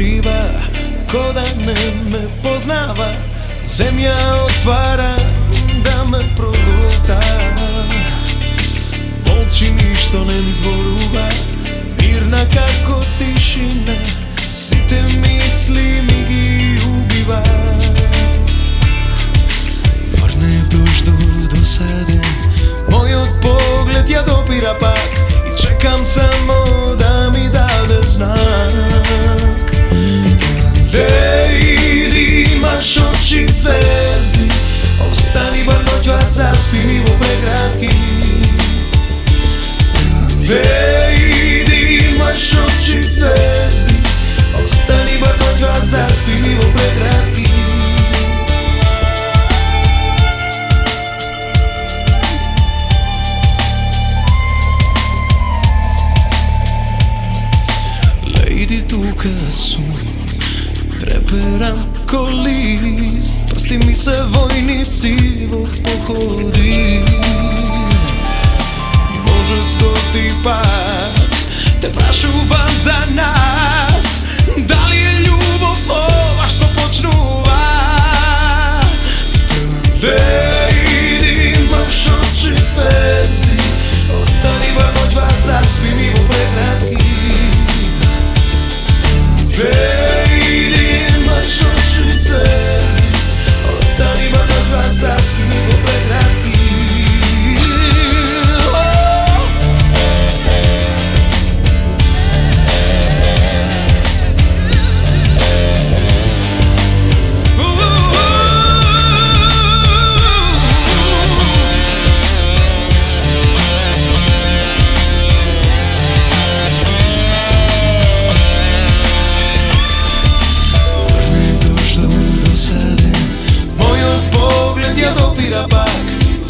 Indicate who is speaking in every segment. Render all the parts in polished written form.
Speaker 1: skriva, ko da me poznava. Zemlja otvara da me proguta, molči ništo ne mi zvoruva, mirna kako tišina, site misli mi gi ubiva. Vrne duš do dosade, moj od pogled ja dopira pak i čekam samo da mi dade znak. Ej, imaš oči cezi, ostani bar noć vas zaspi mi u prekratki. Ej, imaš oči cezi, ostani bar noć vas zaspi mi u prekratki. Lady tuka su, treperam ko list, prsti mi se vojnici pohodi. I može stoti pad, te prašuvam za nas, da li je ljubav ova što počnuva. Ej, imaš oči cezi, ostani bar noć vas zaspi mi u prekratki. Ej, imaš oči cezi, ostani bar noć vas zaspi mi u prekratki.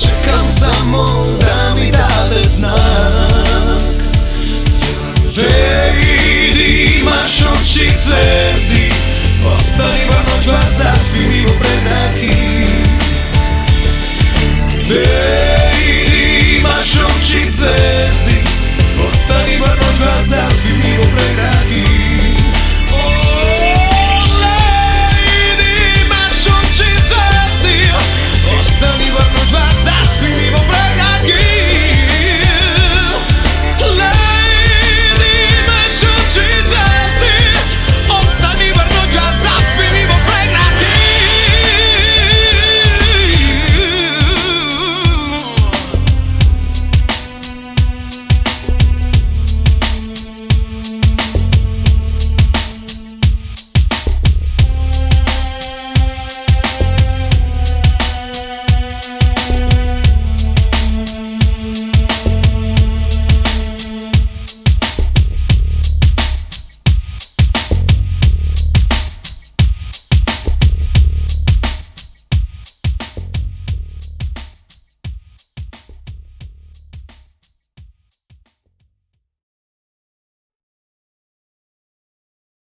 Speaker 1: Čekam samo da mi dade znak. Ej, imaš oči cezi, ostani bar noć vas zaspi mi u prekratki. Ej, imaš oči cezi, ostani bar noć